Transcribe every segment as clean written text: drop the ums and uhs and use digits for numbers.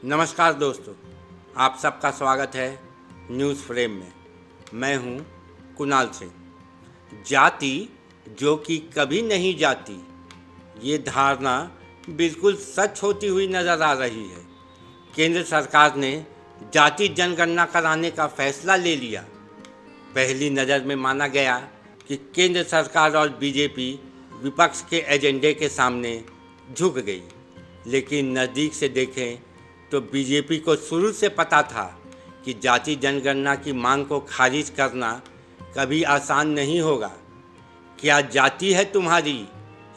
नमस्कार दोस्तों, आप सबका स्वागत है न्यूज़ फ्रेम में। मैं हूं कुणाल सिंह। जाति जो कि कभी नहीं जाती, ये धारणा बिल्कुल सच होती हुई नज़र आ रही है। केंद्र सरकार ने जाति जनगणना कराने का फैसला ले लिया। पहली नज़र में माना गया कि केंद्र सरकार और बीजेपी विपक्ष के एजेंडे के सामने झुक गई, लेकिन नज़दीक से देखें तो बीजेपी को शुरू से पता था कि जाति जनगणना की मांग को खारिज करना कभी आसान नहीं होगा। क्या जाति है तुम्हारी?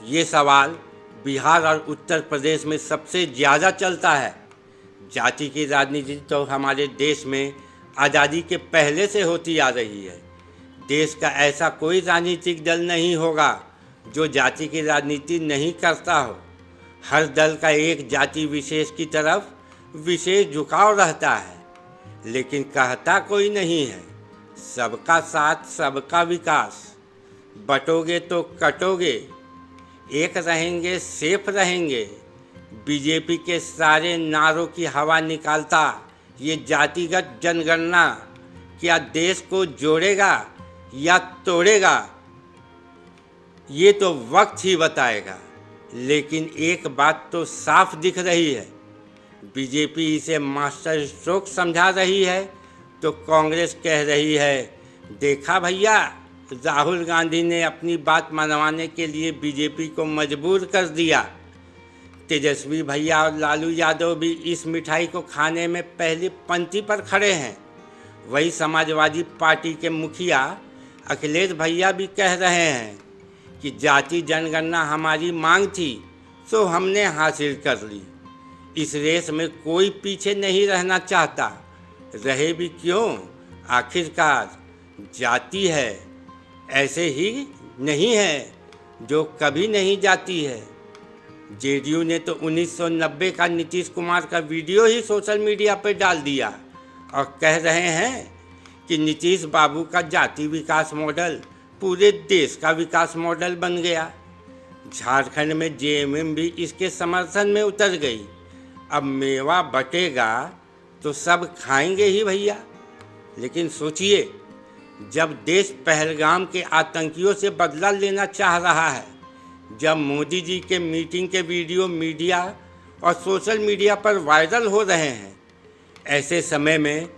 ये सवाल बिहार और उत्तर प्रदेश में सबसे ज़्यादा चलता है। जाति की राजनीति तो हमारे देश में आज़ादी के पहले से होती आ रही है। देश का ऐसा कोई राजनीतिक दल नहीं होगा जो जाति की राजनीति नहीं करता हो। हर दल का एक जाति विशेष की तरफ विशेष झुकाव रहता है, लेकिन कहता कोई नहीं है सबका साथ सबका विकास। बटोगे तो कटोगे, एक रहेंगे सेफ रहेंगे। बीजेपी के सारे नारों की हवा निकालता ये जातिगत जनगणना क्या देश को जोड़ेगा या तोड़ेगा, ये तो वक्त ही बताएगा। लेकिन एक बात तो साफ दिख रही है, बीजेपी इसे मास्टर स्ट्रोक समझा रही है तो कांग्रेस कह रही है, देखा भैया, राहुल गांधी ने अपनी बात मनवाने के लिए बीजेपी को मजबूर कर दिया। तेजस्वी भैया और लालू यादव भी इस मिठाई को खाने में पहली पंक्ति पर खड़े हैं। वही समाजवादी पार्टी के मुखिया अखिलेश भैया भी कह रहे हैं कि जाति जनगणना हमारी मांग थी तो हमने हासिल कर ली। इस रेस में कोई पीछे नहीं रहना चाहता, रहे भी क्यों, आखिरकार जाति है, ऐसे ही नहीं है जो कभी नहीं जाती है। जेडीयू ने तो 1990 का नीतीश कुमार का वीडियो ही सोशल मीडिया पर डाल दिया और कह रहे हैं कि नीतीश बाबू का जाति विकास मॉडल पूरे देश का विकास मॉडल बन गया। झारखंड में जेएमएम भी इसके समर्थन में उतर गई। अब मेवा बटेगा तो सब खाएंगे ही भैया। लेकिन सोचिए, जब देश पहलगाम के आतंकियों से बदला लेना चाह रहा है, जब मोदी जी के मीटिंग के वीडियो मीडिया और सोशल मीडिया पर वायरल हो रहे हैं, ऐसे समय में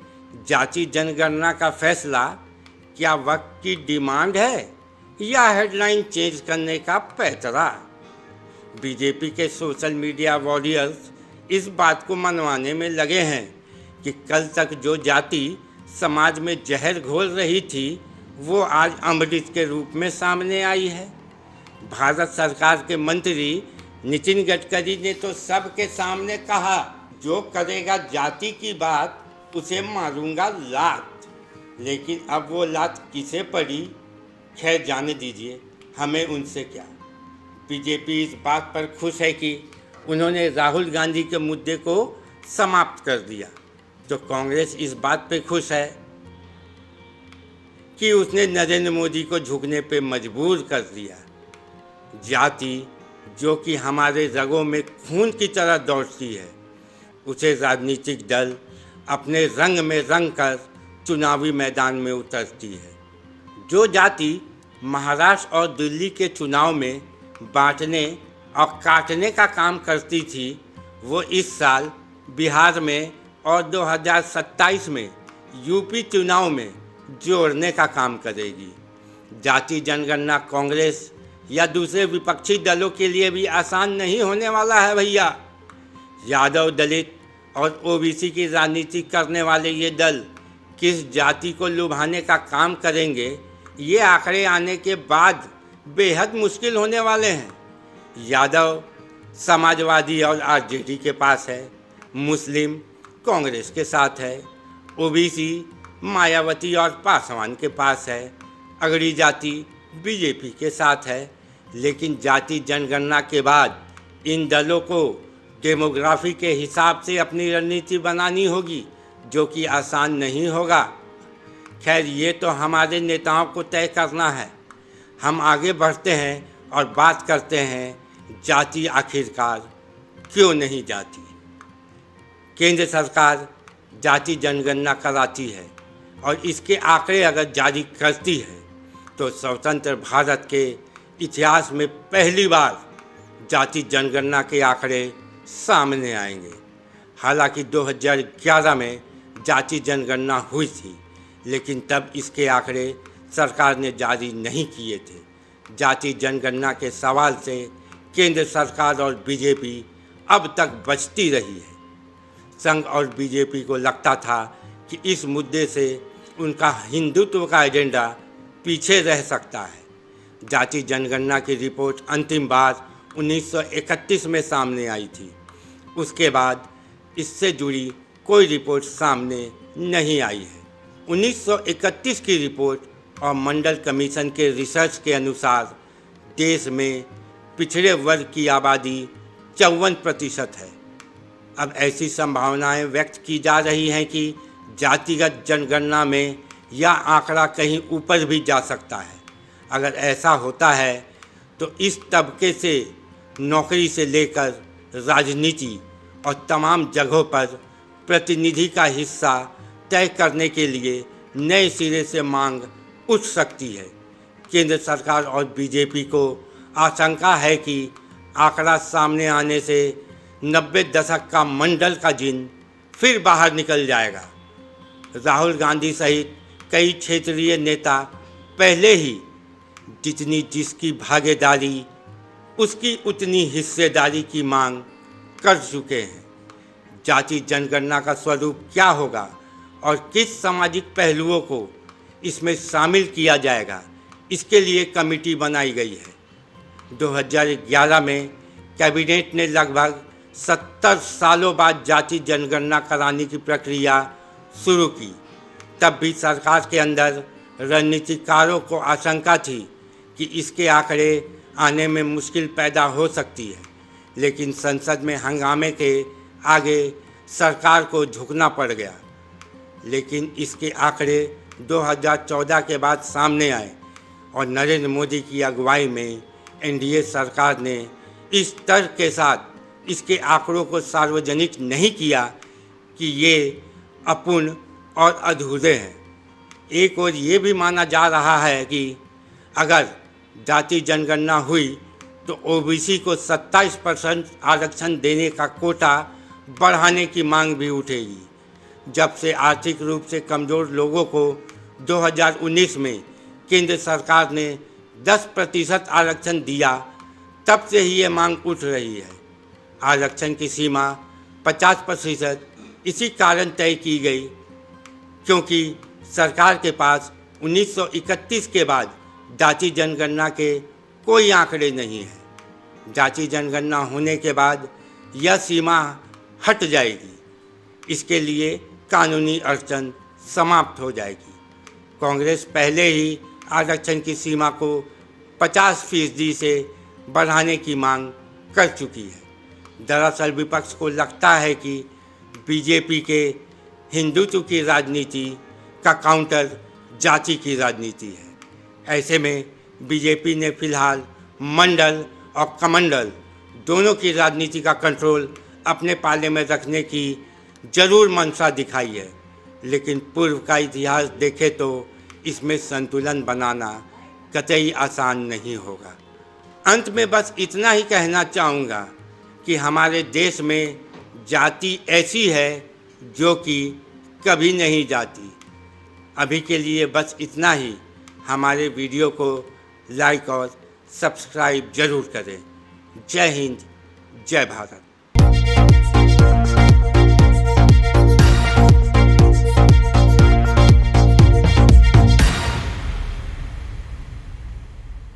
जाति जनगणना का फैसला क्या वक्त की डिमांड है या हेडलाइन चेंज करने का पैतरा? बीजेपी के सोशल मीडिया वॉरियर्स इस बात को मनवाने में लगे हैं कि कल तक जो जाति समाज में जहर घोल रही थी, वो आज अमृत के रूप में सामने आई है। भारत सरकार के मंत्री नितिन गडकरी ने तो सबके सामने कहा, जो करेगा जाति की बात उसे मारूंगा लात। लेकिन अब वो लात किसे पड़ी, खैर जाने दीजिए, हमें उनसे क्या। बीजेपी इस बात पर खुश है कि उन्होंने राहुल गांधी के मुद्दे को समाप्त कर दिया, तो कांग्रेस इस बात पे खुश है कि उसने नरेंद्र मोदी को झुकने पे मजबूर कर दिया। जाति जो कि हमारे रगों में खून की तरह दौड़ती है, उसे राजनीतिक दल अपने रंग में रंग कर चुनावी मैदान में उतरती है। जो जाति महाराष्ट्र और दिल्ली के चुनाव में बांटने और काटने का काम करती थी, वो इस साल बिहार में और 2027 में यूपी चुनाव में जोड़ने का काम करेगी। जाति जनगणना कांग्रेस या दूसरे विपक्षी दलों के लिए भी आसान नहीं होने वाला है भैया। यादव दलित और ओबीसी की राजनीति करने वाले ये दल किस जाति को लुभाने का काम करेंगे, ये आंकड़े आने के बाद बेहद मुश्किल होने वाले हैं। यादव समाजवादी और आरजेडी के पास है, मुस्लिम कांग्रेस के साथ है, ओबीसी मायावती और पासवान के पास है, अगड़ी जाति बीजेपी के साथ है। लेकिन जाति जनगणना के बाद इन दलों को डेमोग्राफी के हिसाब से अपनी रणनीति बनानी होगी, जो कि आसान नहीं होगा। खैर, ये तो हमारे नेताओं को तय करना है। हम आगे बढ़ते हैं और बात करते हैं जाति आखिरकार क्यों नहीं जाती। केंद्र सरकार जाति जनगणना कराती है और इसके आंकड़े अगर जारी करती है तो स्वतंत्र भारत के इतिहास में पहली बार जाति जनगणना के आंकड़े सामने आएंगे। हालांकि 2011 में जाति जनगणना हुई थी, लेकिन तब इसके आंकड़े सरकार ने जारी नहीं किए थे। जाति जनगणना के सवाल से केंद्र सरकार और बीजेपी अब तक बचती रही है। संघ और बीजेपी को लगता था कि इस मुद्दे से उनका हिंदुत्व का एजेंडा पीछे रह सकता है। जाति जनगणना की रिपोर्ट अंतिम बार 1931 में सामने आई थी। उसके बाद इससे जुड़ी कोई रिपोर्ट सामने नहीं आई है। 1931 की रिपोर्ट और मंडल कमीशन के रिसर्च के अनुसार देश में पिछड़े वर्ग की आबादी 54% है। अब ऐसी संभावनाएं व्यक्त की जा रही हैं कि जातिगत जनगणना में यह आंकड़ा कहीं ऊपर भी जा सकता है। अगर ऐसा होता है तो इस तबके से नौकरी से लेकर राजनीति और तमाम जगहों पर प्रतिनिधि का हिस्सा तय करने के लिए नए सिरे से मांग उठ सकती है। केंद्र सरकार और बीजेपी को आशंका है कि आंकड़ा सामने आने से 90 दशक का मंडल का जिन फिर बाहर निकल जाएगा। राहुल गांधी सहित कई क्षेत्रीय नेता पहले ही जितनी जिसकी भागीदारी उसकी उतनी हिस्सेदारी की मांग कर चुके हैं। जाति जनगणना का स्वरूप क्या होगा और किस सामाजिक पहलुओं को इसमें शामिल किया जाएगा, इसके लिए कमेटी बनाई गई है। 2011 में कैबिनेट ने लगभग 70 सालों बाद जाति जनगणना कराने की प्रक्रिया शुरू की। तब भी सरकार के अंदर रणनीतिकारों को आशंका थी कि इसके आंकड़े आने में मुश्किल पैदा हो सकती है, लेकिन संसद में हंगामे के आगे सरकार को झुकना पड़ गया। लेकिन इसके आंकड़े 2014 के बाद सामने आए और नरेंद्र मोदी की अगुवाई में एनडीए सरकार ने इस तर्क के साथ इसके आंकड़ों को सार्वजनिक नहीं किया कि ये अपूर्ण और अधूरे हैं। एक और ये भी माना जा रहा है कि अगर जाति जनगणना हुई तो ओबीसी को 27% आरक्षण देने का कोटा बढ़ाने की मांग भी उठेगी। जब से आर्थिक रूप से कमज़ोर लोगों को 2019 में केंद्र सरकार ने 10% आरक्षण दिया, तब से ही ये मांग उठ रही है। आरक्षण की सीमा 50% इसी कारण तय की गई क्योंकि सरकार के पास 1931 के बाद जाति जनगणना के कोई आंकड़े नहीं हैं। जाति जनगणना होने के बाद यह सीमा हट जाएगी। इसके लिए कानूनी अड़चन समाप्त हो जाएगी। कांग्रेस पहले ही आरक्षण की सीमा को 50% से बढ़ाने की मांग कर चुकी है। दरअसल विपक्ष को लगता है कि बीजेपी के हिंदुत्व की राजनीति का काउंटर जाति की राजनीति है। ऐसे में बीजेपी ने फिलहाल मंडल और कमंडल दोनों की राजनीति का कंट्रोल अपने पाले में रखने की जरूर मंशा दिखाई है, लेकिन पूर्व का इतिहास देखे तो इसमें संतुलन बनाना कतई आसान नहीं होगा। अंत में बस इतना ही कहना चाहूँगा कि हमारे देश में जाति ऐसी है जो कि कभी नहीं जाती। अभी के लिए बस इतना ही। हमारे वीडियो को लाइक और सब्सक्राइब ज़रूर करें। जय हिंद, जय भारत।